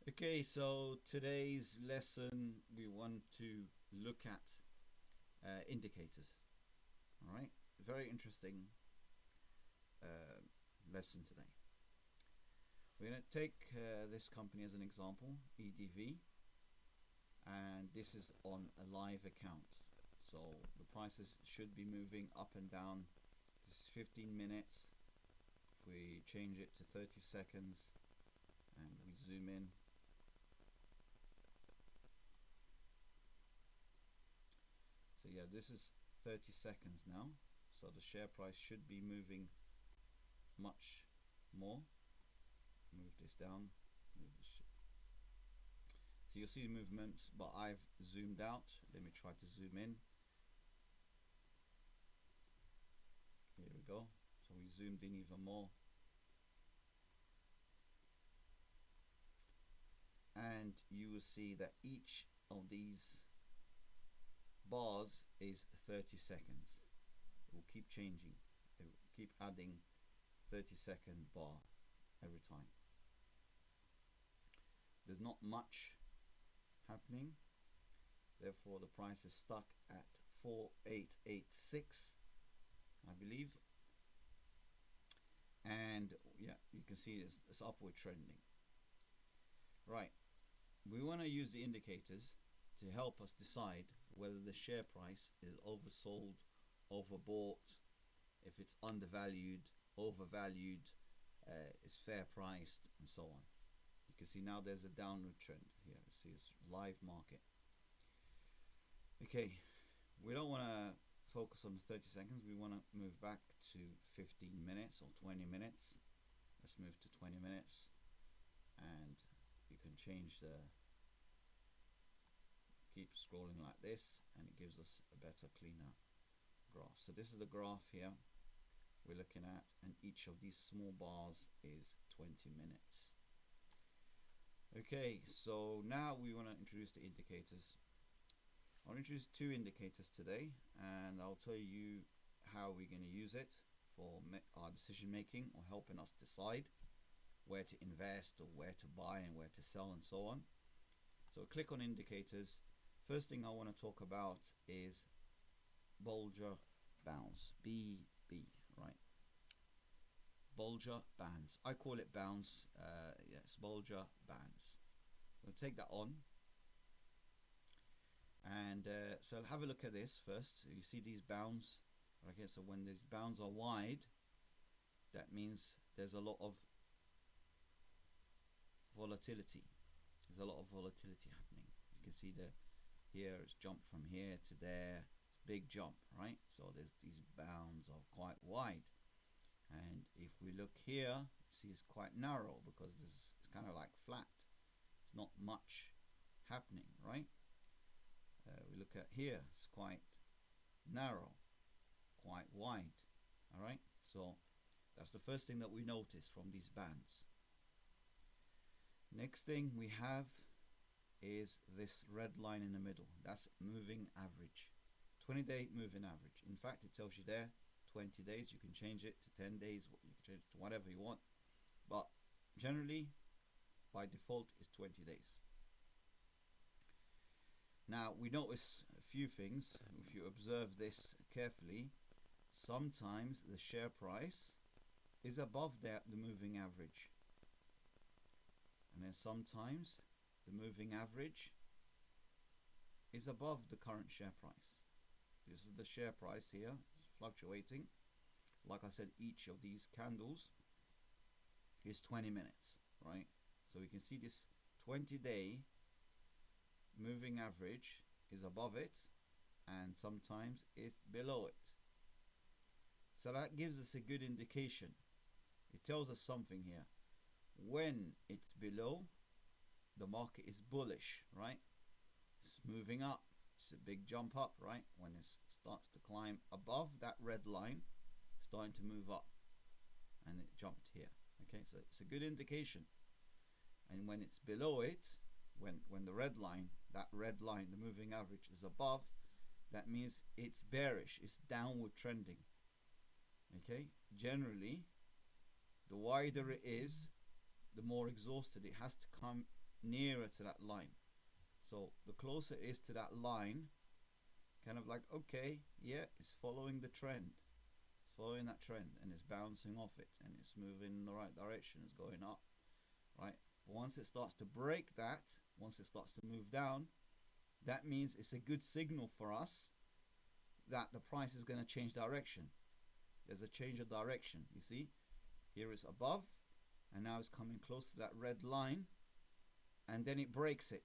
Okay, so today's lesson we want to look at indicators. All right, very interesting uh, lesson today. We're going to take this company as an example, EDV, and this is on a live account. So the prices should be moving up and down. This is 15 minutes. If we change it to 30 seconds and we zoom in, so yeah, this is 30 seconds now. So the share price should be moving much more. Move this down. Move this. So you'll see the movements, but I've zoomed out. Let me try to zoom in. Here we go. So we zoomed in even more. And you will see that each of these bars is 30 seconds. It will keep changing. It will keep adding 30-second bar every time. There's not much happening. Therefore, the price is stuck at 4886, I believe. And yeah, you can see it's upward trending. Right. We want to use the indicators to help us decide whether the share price is oversold, overbought, if it's undervalued, overvalued, is fair priced, and so on. You can see now there's a downward trend here. You see it's live market. Okay, we don't want to focus on the 30 seconds. We want to move back to 15 minutes or 20 minutes. Let's move to 20 minutes, and you can change the, keep scrolling like this, and it gives us a better, cleaner graph. So this is the graph here we're looking at, and each of these small bars is 20 minutes. Okay, so now we want to introduce the indicators. I'll introduce two indicators today, and I'll tell you how we're going to use it for our decision making, or helping us decide where to invest or where to buy and where to sell and so on. So click on indicators. First thing I want to talk about is Bollinger Bounce, BB, right? Bollinger Bands. I call it bounce. Yes, Bollinger Bands. We'll take that on. And so have a look at this first. You see these bounds. Okay, so when these bounds are wide, that means there's a lot of volatility. There's a lot of volatility happening. You can see the here it's jumped from here to there. It's a big jump, right? So there's these bounds are quite wide. And if we look here, you see it's quite narrow because it's kind of like flat. It's not much happening, right? We look at here, it's quite narrow, quite wide. All right, so that's the first thing that we notice from these bands. Next thing we have is this red line in the middle. That's moving average, 20-day moving average. In fact, it tells you there 20 days. You can change it to 10 days. You can change it to whatever you want, but generally by default is 20 days. Now we notice a few things. If you observe this carefully, sometimes the share price is above the moving average, and then sometimes the moving average is above the current share price. This is the share price here, it's fluctuating. Like I said, each of these candles is 20 minutes, right? So we can see this 20-day moving average is above it, and sometimes it's below it. So that gives us a good indication. It tells us something here. When it's below, the market is bullish, right? It's moving up. It's a big jump up, right? When it starts to climb above that red line, it's starting to move up, and it jumped here. Okay, so it's a good indication. And when it's below it, when the red line, that red line, the moving average is above, that means it's bearish, it's downward trending. Okay, generally the wider it is, the more exhausted it has to come nearer to that line. So the closer it is to that line, kind of like, okay, yeah, it's following the trend. It's following that trend and it's bouncing off it and it's moving in the right direction. It's going up, right? But once it starts to break that, once it starts to move down, that means it's a good signal for us that the price is going to change direction. There's a change of direction. You see, here it's above and now it's coming close to that red line, and then it breaks it.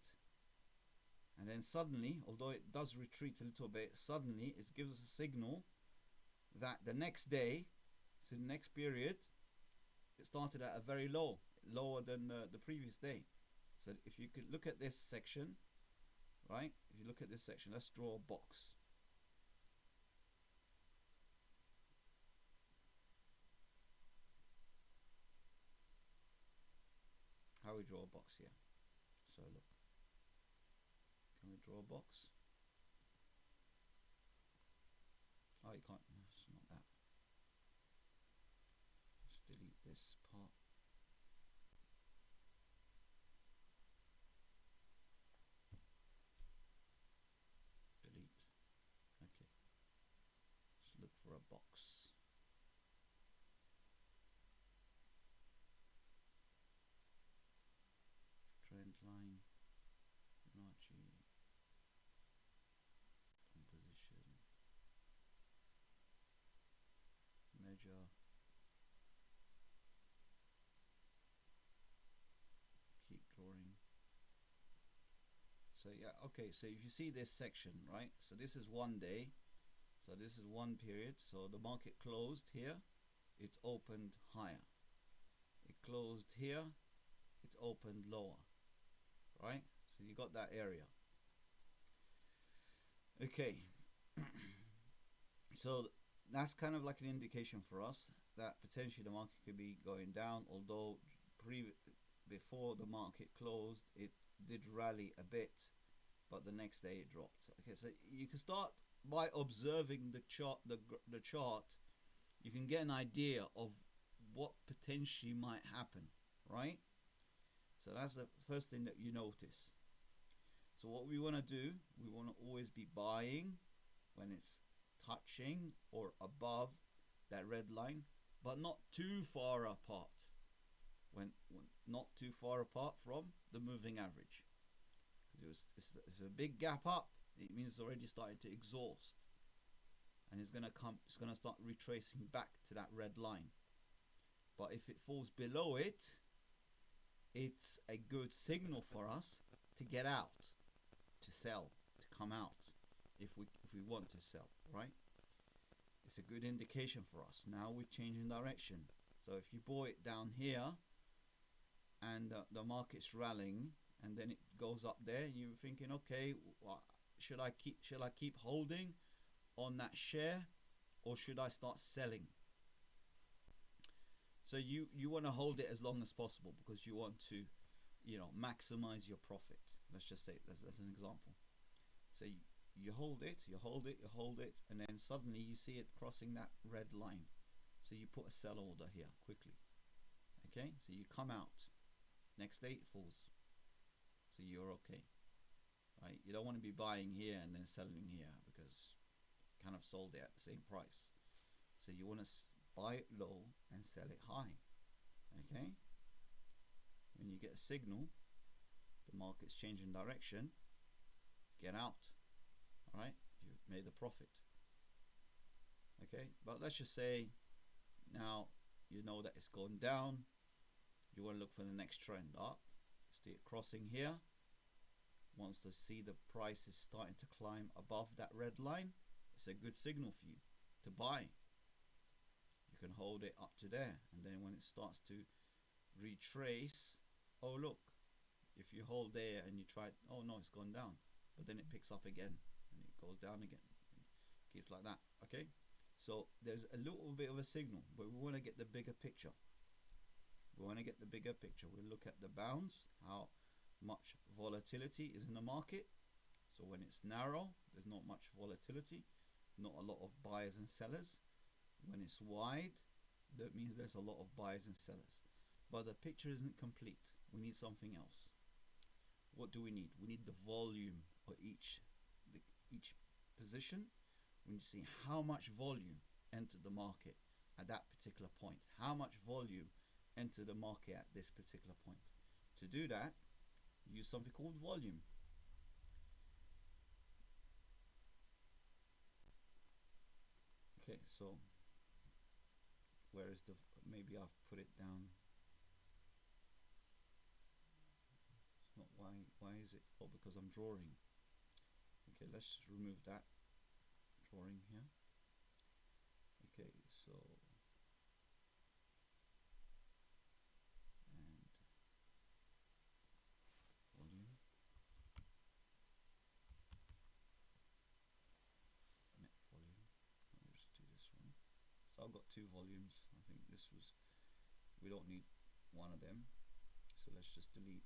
And then suddenly, although it does retreat a little bit, suddenly it gives us a signal that the next day, so the next period, it started at a very low, lower than the previous day. So if you could look at this section, right? If you look at this section, let's draw a box. How we draw a box here? So look, can we draw a box? Oh, you can't. No, it's not that. Let's delete this part. Delete. Okay. Let's look for a box. Trend line. Fibonacci. Composition. Measure. Keep drawing. So yeah, okay, so if you see this section, right, so this is one day, so this is one period, so the market closed here, it opened higher, it closed here, it opened lower, right? So you got that area. Okay. So that's kind of like an indication for us that potentially the market could be going down, although before the market closed it did rally a bit, but the next day it dropped. Okay, so you can start by observing the chart, the chart. You can get an idea of what potentially might happen, right? So that's the first thing that you notice. So what we want to do, we want to always be buying when it's touching or above that red line, but not too far apart. When not too far apart from the moving average. It's a big gap up. It means it's already starting to exhaust, and it's gonna start retracing back to that red line. But if it falls below it, it's a good signal for us to get out, to sell, to come out if we want to sell, right? It's a good indication for us. Now we're changing direction. So if you bought it down here and the market's rallying and then it goes up there, and you're thinking, okay, should I keep holding on that share, or should I start selling? So you want to hold it as long as possible because you want to, maximize your profit. Let's just say that's an example. So you hold it, and then suddenly you see it crossing that red line. So you put a sell order here quickly. Okay, so you come out. Next day it falls. So you're okay, right? You don't want to be buying here and then selling here because you kind of sold it at the same price. So you want to buy it low and sell it high. Okay, when you get a signal the market's changing direction, get out. All right, you've made the profit. Okay, but let's just say now you know that it's gone down. You want to look for the next trend up. See it crossing here. Wants to see the price is starting to climb above that red line. It's a good signal for you to buy. You can hold it up to there, and then when it starts to retrace, oh look, if you hold there and you try, oh no, it's gone down, but then it picks up again and it goes down again. It keeps like that. Okay, so there's a little bit of a signal, but we want to get the bigger picture. We want to get the bigger picture. We look at the bounds, how much volatility is in the market. So when it's narrow, there's not much volatility, not a lot of buyers and sellers. When it's wide, that means there's a lot of buyers and sellers. But the picture isn't complete. We need something else. what do we need? We need the volume of each position. We need to see how much volume entered the market at that particular point. How much volume entered the market at this particular point. To do that, use something called volume. Okay, so where is the, maybe I've put it down. It's not, why is it? Oh, because I'm drawing. Okay, let's just remove that drawing here. Okay, so and volume, net volume. Let me just do this one. So I've got two volumes. I think this was, we don't need one of them, so let's just delete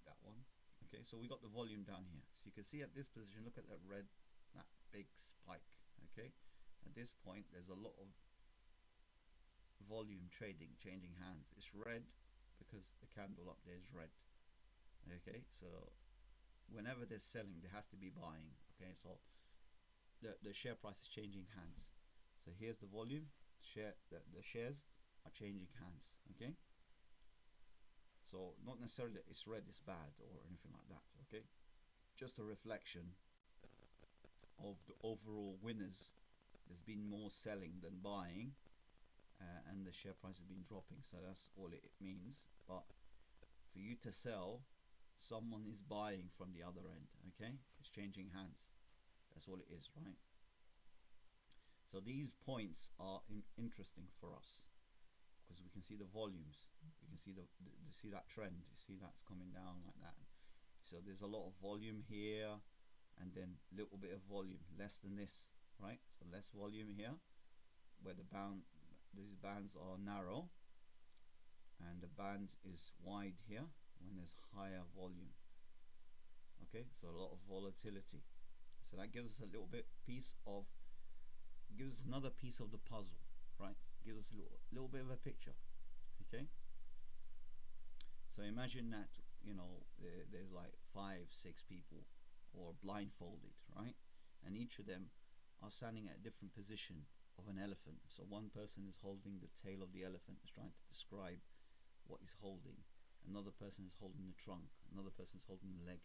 that one. Okay, so we got the volume down here. So you can see at this position, look at that red, that big spike. Okay, at this point there's a lot of volume trading, changing hands. It's red because the candle up there is red. Okay, so whenever there's selling, there has to be buying. Okay, so the share price is changing hands. So here's the volume, the shares are changing hands. Okay, so not necessarily that it's red is bad or anything like that. Okay, just a reflection of the overall winners. There's been more selling than buying, and the share price has been dropping, so that's all it means. But for you to sell, someone is buying from the other end. Okay, it's changing hands, that's all it is, right? So these points are interesting for us because we can see the volumes, we can see see that trend, you see that's coming down like that. So there's a lot of volume here, and then a little bit of volume, less than this, right? So less volume here, where these bands are narrow, and the band is wide here when there's higher volume. Okay, so a lot of volatility. So that gives us a little bit gives us another piece of the puzzle, right? Gives us a little bit of a picture. Okay, so imagine that, you know, there's like 5-6 people, or blindfolded, right? And each of them are standing at a different position of an elephant. So one person is holding the tail of the elephant, is trying to describe what he's holding. Another person is holding the trunk. Another person is holding the leg.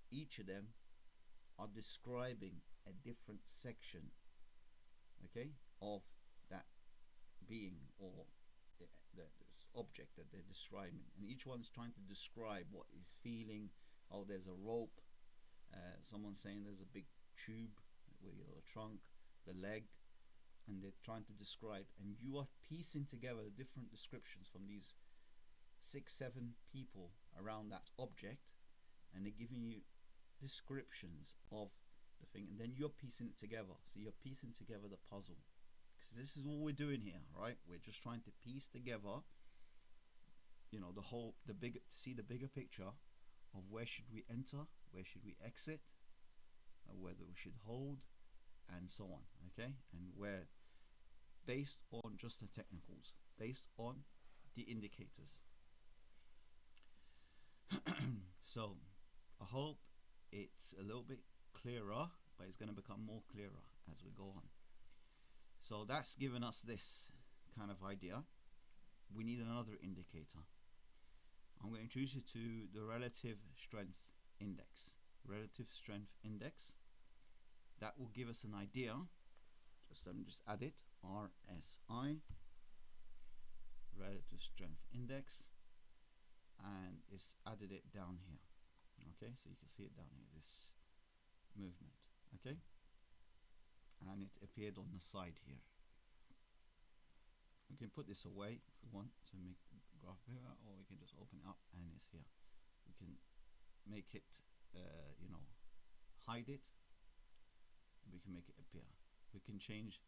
Each of them are describing a different section, okay, of that being, or this object that they're describing, and each one's trying to describe what he's feeling. Oh, there's a rope. Someone's saying there's a big tube with the trunk, the leg, and they're trying to describe, and you are piecing together the different descriptions from these 6-7 people around that object, and they're giving you descriptions of the thing, and then you're piecing it together. So you're piecing together the puzzle, because this is all we're doing here, right? We're just trying to piece together, you know, see the bigger picture of where should we enter, where should we exit, whether we should hold, and so on. Okay, and where, based on just the technicals, based on the indicators. So I hope it's a little bit clearer, but it's going to become more clearer as we go on. So that's given us this kind of idea. We need another indicator. I'm going to introduce you to the relative strength index. Relative strength index. That will give us an idea. Let me just add it. RSI, relative strength index, and it's added it down here. Okay, so you can see it down here, this movement. Okay, and it appeared on the side here. We can put this away if we want to make the graph bigger, or we can just open it up and it's here. We can make it, you know, hide it, and we can make it appear. We can change,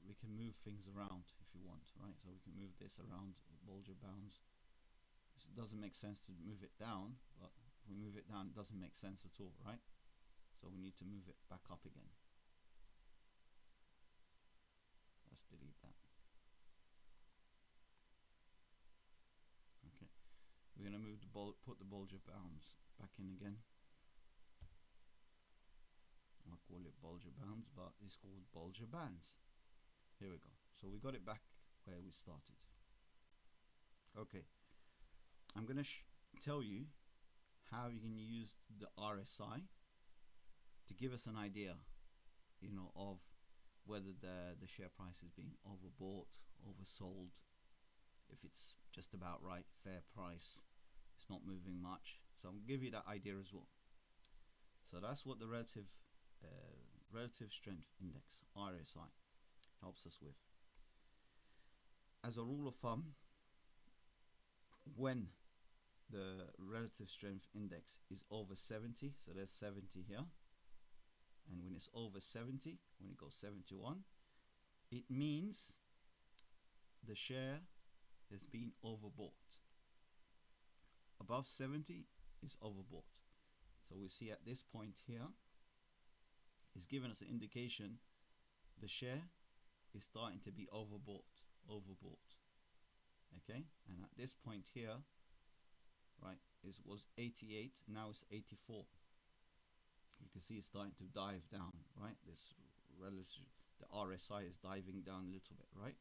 we can move things around if you want, right? So we can move this around, Bolger bounds. It doesn't make sense to move it down, but if we move it down, it doesn't make sense at all, right? So we need to move it back up again. Let's delete that. Okay, we're going to move the put the Bollinger Bands back in again. I call it Bollinger Bands, but it's called Bollinger Bands. Here we go. So we got it back where we started. Okay, I'm gonna tell you how you can use the RSI to give us an idea, you know, of whether the share price is being overbought, oversold, if it's just about right, fair price, it's not moving much. So I'm gonna give you that idea as well. So that's what the relative strength index, RSI, helps us with. As a rule of thumb, when the relative strength index is over 70, so there's 70 here, and when it's over 70, when it goes 71, it means the share has been overbought. Above 70 is overbought. So we see at this point here, it's given us an indication the share is starting to be overbought. Okay, and at this point here, right, it was 88, now it's 84. You can see it's starting to dive down, right? This relative, the RSI is diving down a little bit, right?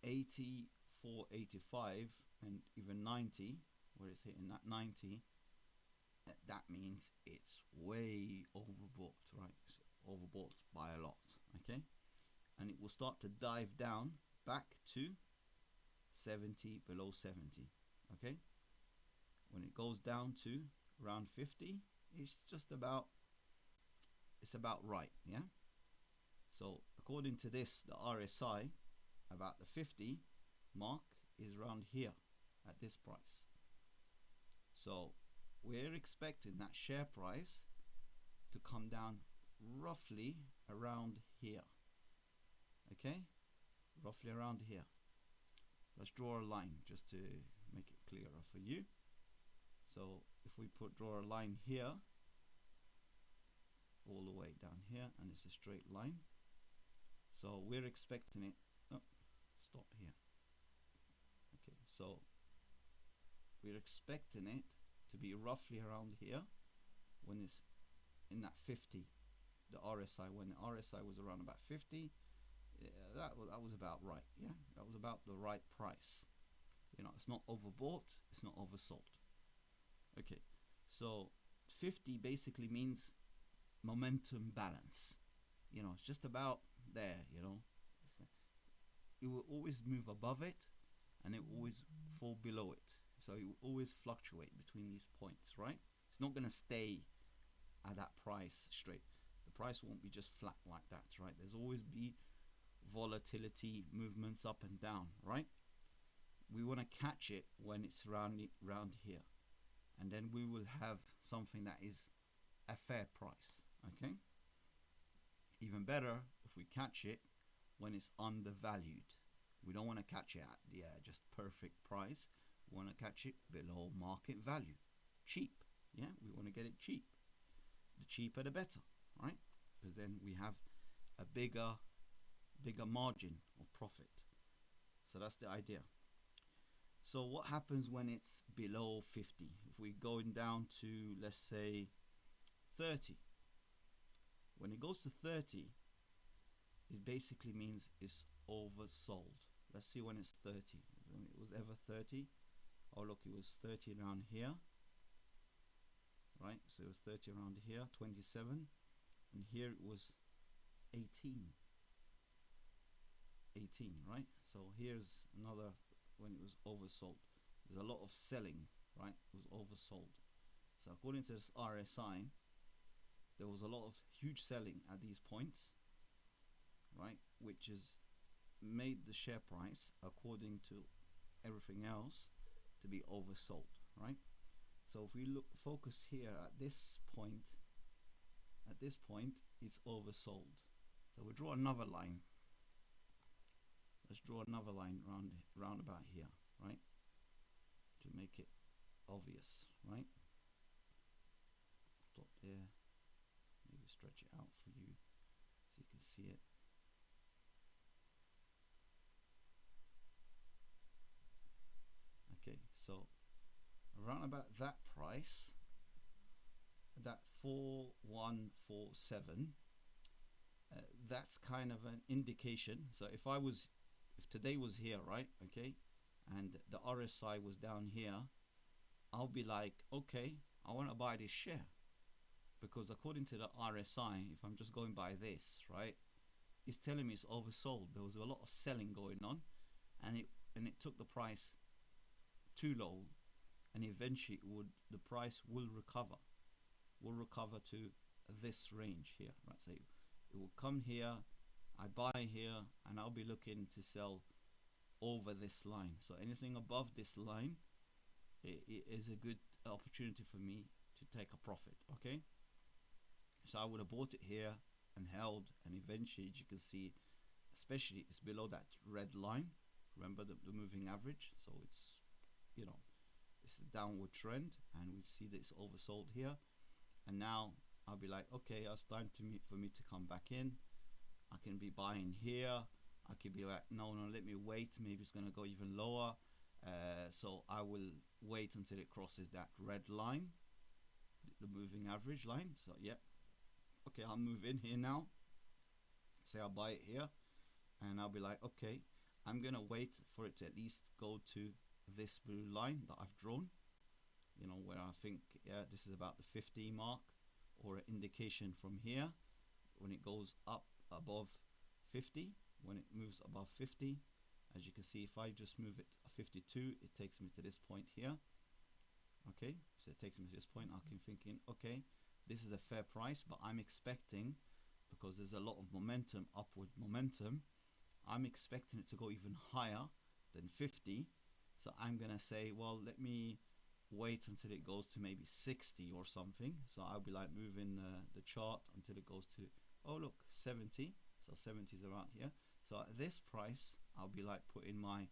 84, 85, and even 90, where it's hitting that 90, that means it's way overbought, right? It's overbought by a lot, okay? And it will start to dive down back to 70, below 70, okay? When it goes down to around 50, it's just about, it's about right, yeah? So according to this, the RSI, about the 50 mark is around here at this price. So we're expecting that share price to come down roughly around here, okay? Roughly around here. Let's draw a line just to make it clearer for you. So if we draw a line here, all the way down here, and it's a straight line. So we're expecting it, oh, stop here. Okay, so we're expecting it to be roughly around here when it's in that 50, the RSI, when the RSI was around about 50, that was about right, yeah? That was about the right price. You know, it's not overbought, it's not oversold. Okay, so 50 basically means momentum balance. You know, it's just about there, you know. It will always move above it and it will always fall below it. So it will always fluctuate between these points, right? It's not going to stay at that price straight. The price won't be just flat like that, right? There's always be volatility, movements up and down, right? We want to catch it when it's round here, and then we will have something that is a fair price, okay? Even better if we catch it when it's undervalued. We don't want to catch it at the just perfect price. We want to catch it below market value, cheap. Yeah, we want to get it cheap. The cheaper the better, right? Because then we have a bigger margin of profit. So that's the idea. So what happens when it's below 50? If we're going down to, let's say, 30. When it goes to 30, it basically means it's oversold. Let's see when it's 30. When it was ever 30. Oh look, it was 30 around here. Right, so it was 30 around here, 27. And here it was 18. 18, right? So here's another when it was oversold. There's a lot of selling, right? It was oversold. So according to this RSI, there was a lot of huge selling at these points, right? Which has made the share price, according to everything else, to be oversold, right? So if we focus here at this point, it's oversold. So we'll draw another line. Let's draw another line round about here, right? To make it obvious, right? Stop there. Maybe stretch it out for you so you can see it. Okay, so around about that price, that 4147, that's kind of an indication. So if today was here, right, okay, and the RSI was down here, I'll be like, okay, I want to buy this share, because according to the RSI, if I'm just going by this, right, it's telling me it's oversold. There was a lot of selling going on, and it took the price too low, and eventually the price will recover to this range here, right? So it will come here, I buy here, and I'll be looking to sell over this line. So anything above this line, it is a good opportunity for me to take a profit. Okay, so I would have bought it here and held, and eventually, as you can see, especially it's below that red line, remember the moving average, so it's, you know, it's a downward trend, and we see that it's oversold here. And now I'll be like, okay, it's time for me to come back in. I can be buying here. I could be like, no, let me wait. Maybe it's going to go even lower. So I will wait until it crosses that red line, the moving average line. So yeah, okay, I'll move in here now. Say I'll buy it here, and I'll be like, okay, I'm going to wait for it to at least go to this blue line that I've drawn. You know, where I think, yeah, this is about the 50 mark, or an indication from here when it goes up above 50. When it moves above 50, as you can see, if I just move it 52, it takes me to this point here. Okay, so it takes me to this point. I can thinking, okay, this is a fair price, but I'm expecting, because there's a lot of momentum, upward momentum, I'm expecting it to go even higher than 50. So I'm gonna say, well, let me wait until it goes to maybe 60 or something. So I'll be like moving the chart until it goes to, oh look, 70. So 70 is around here. So at this price, I'll be like putting my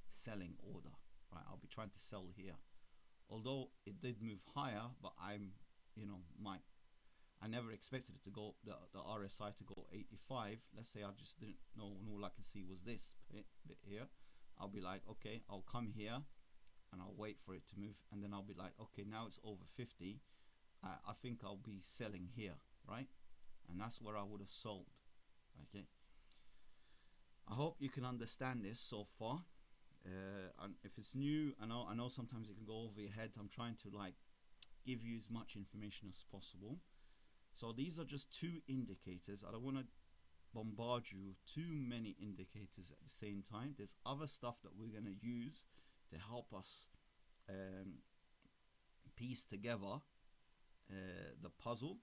selling order, right? I'll be trying to sell here. Although it did move higher, but I'm, you know, I never expected it to go, the RSI to go 85. Let's say I just didn't know, and all I can see was this bit here. I'll be like, okay, I'll come here and I'll wait for it to move, and then I'll be like, okay, now it's over 50. I think I'll be selling here, right? And that's where I would have sold. Okay, I hope you can understand this so far. And if it's new, I know sometimes it can go over your head. I'm trying to like give you as much information as possible. So these are just two indicators. I don't want to bombard you with too many indicators at the same time. There's other stuff that we're going to use to help us piece together the puzzle,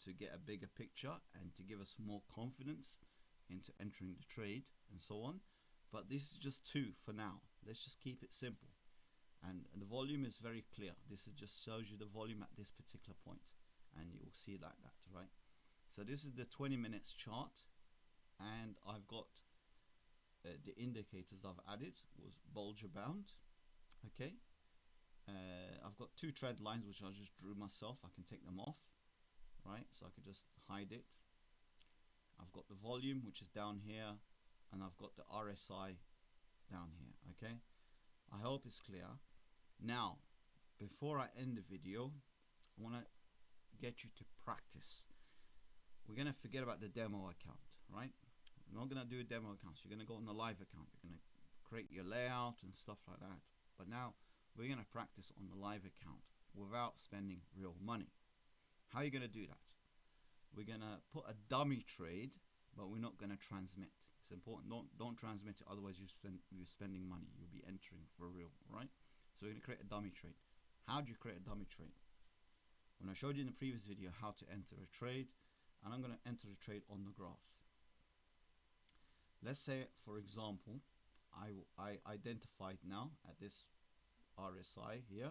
to get a bigger picture and to give us more confidence into entering the trade and so on. But this is just two for now. Let's just keep it simple. And the volume is very clear. This is just shows you the volume at this particular point, and you will see like that, right? So this is the 20 minutes chart, and I've got the indicators I've added was Bollinger Band. Okay, I've got two trend lines which I just drew myself. I can take them off, right? So I could just hide it. I've got the volume, which is down here, and I've got the RSI down here. Okay, I hope it's clear. Now, before I end the video, I want to get you to practice. We're going to forget about the demo account, right? We're not going to do a demo account. So you're going to go on the live account. You're going to create your layout and stuff like that. But now we're going to practice on the live account without spending real money. How are you going to do that? We're going to put a dummy trade, but we're not going to transmit. It's important. Don't transmit it, otherwise you're spending money. You'll be entering for real, right? So we're going to create a dummy trade. How do you create a dummy trade? When I showed you in the previous video how to enter a trade, and I'm going to enter a trade on the graph. Let's say, for example, I identified now at this RSI here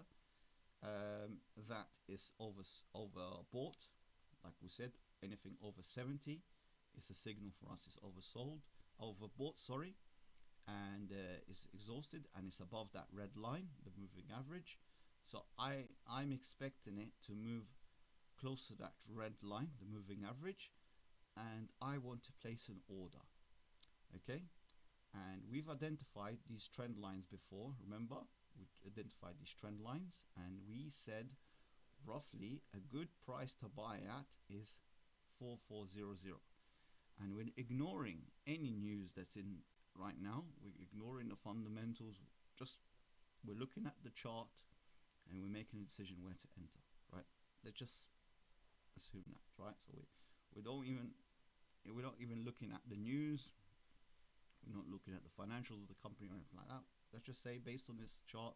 that is overbought. Like we said, anything over 70 is a signal for us it's overbought, sorry, and it's exhausted, and it's above that red line, the moving average. So I'm expecting it to move close to that red line, the moving average, and I want to place an order. Okay, and we've identified these trend lines before. Remember, we identified these trend lines, and we said roughly a good price to buy at is 4400. And we're ignoring any news that's in right now. We're ignoring the fundamentals. Just we're looking at the chart and we're making a decision where to enter, right? Let's just assume that, right? So we're not even looking at the news. We're not looking at the financials of the company or anything like that. Let's just say based on this chart,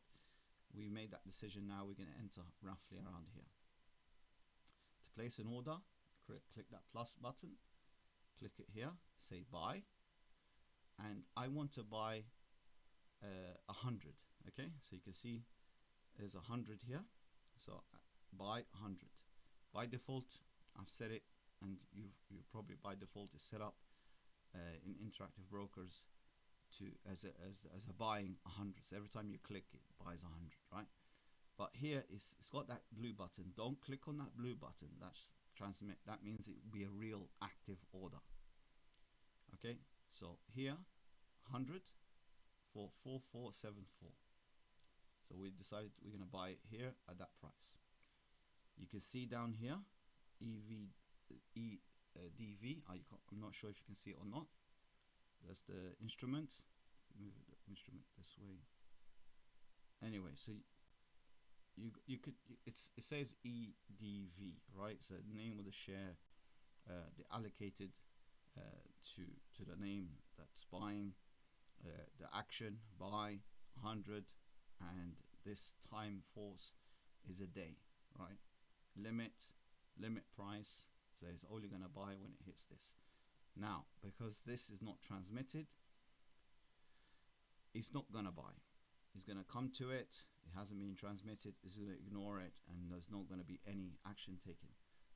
we made that decision. Now we're going to enter roughly around here. To place an order, click that plus button, click it here, say buy, and I want to buy 100. Okay, so you can see there's 100 here, so buy 100. By default, I've set it, and you probably by default is set up in Interactive Brokers to as a buying 100. So every time you click, it buys 100, right? But here it's got that blue button. Don't click on that blue button. That's transmit. That means it will be a real active order. Okay, so here 100 for 4474. So we decided we're going to buy it here at that price. You can see down here DV. I'm not sure if you can see it or not. That's the instrument. Move the instrument this way. Anyway, so you could it says EDV, right? So the name of the share, the allocated to the name that's buying, the action buy 100, and this time force is a day, right? Limit price, so it's only going to buy when it hits this. Now, because this is not transmitted, it's not going to buy. It's going to come to it. It hasn't been transmitted. It's going to ignore it, and there's not going to be any action taken.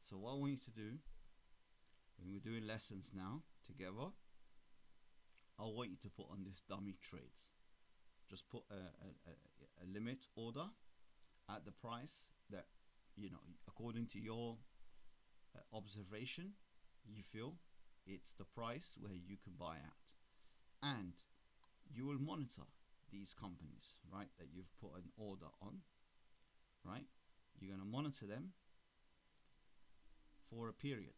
So what we need to do, when we're doing lessons now together, I want you to put on this dummy trades. Just put a limit order at the price that, you know, according to your observation, you feel it's the price where you can buy at. And you will monitor these companies, right, that you've put an order on, right? You're going to monitor them for a period.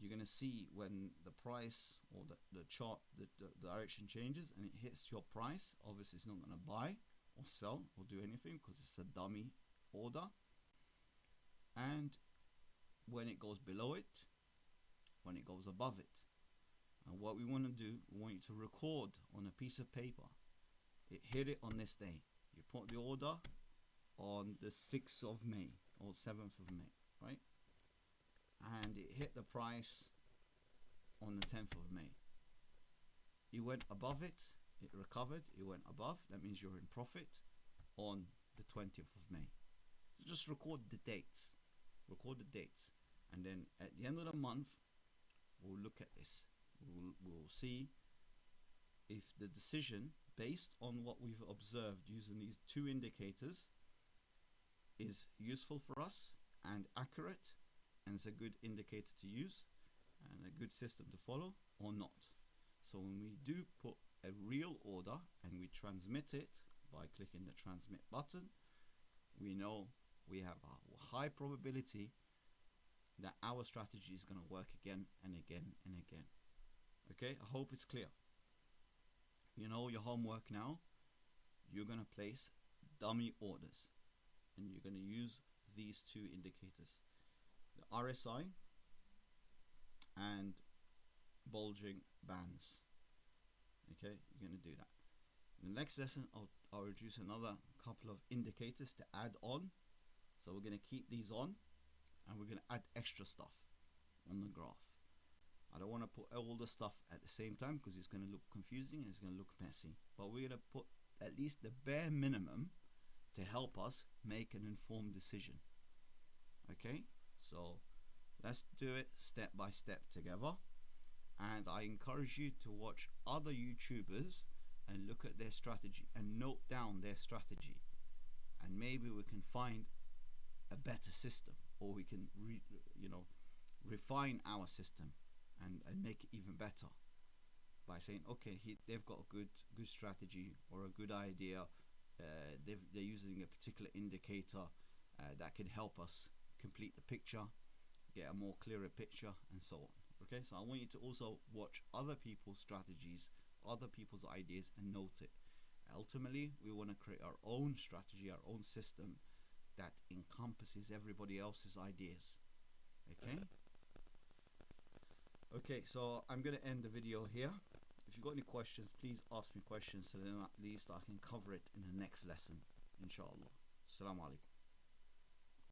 You're going to see when the price or the chart, the direction changes and it hits your price. Obviously it's not going to buy or sell or do anything because it's a dummy order. And when it goes below it, when it goes above it. And what we want to do, we want you to record on a piece of paper. It hit it on this day. You put the order on the 6th of May or 7th of May, right? And it hit the price on the 10th of May. You went above it, it recovered, it went above. That means you're in profit on the 20th of May. So just record the dates. Record the dates. And then at the end of the month, we'll look at this. We'll see if the decision based on what we've observed using these two indicators is useful for us and accurate, and it's a good indicator to use and a good system to follow or not. So when we do put a real order and we transmit it by clicking the transmit button, we know we have a high probability that our strategy is going to work again and again and again. Okay, I hope it's clear. You know your homework now. You're going to place dummy orders and you're going to use these two indicators, the RSI and bulging bands. Okay, you're going to do that. In the next lesson, I'll introduce another couple of indicators to add on. So we're going to keep these on and we're going to add extra stuff on the graph. I don't want to put all the stuff at the same time because it's going to look confusing and it's going to look messy. But we're going to put at least the bare minimum to help us make an informed decision. Okay, so let's do it step by step together. And I encourage you to watch other YouTubers and look at their strategy and note down their strategy. And maybe we can find a better system, or we can refine our system and make it even better by saying, okay, they've got a good strategy or a good idea, they're using a particular indicator that can help us complete the picture, get a more clearer picture, and so on. Okay, so I want you to also watch other people's strategies, other people's ideas, and note it. Ultimately, we want to create our own strategy, our own system that encompasses everybody else's ideas. Okay, so I'm going to end the video here. If you've got any questions, please ask me questions so then at least I can cover it in the next lesson, inshallah. Assalamu alaikum.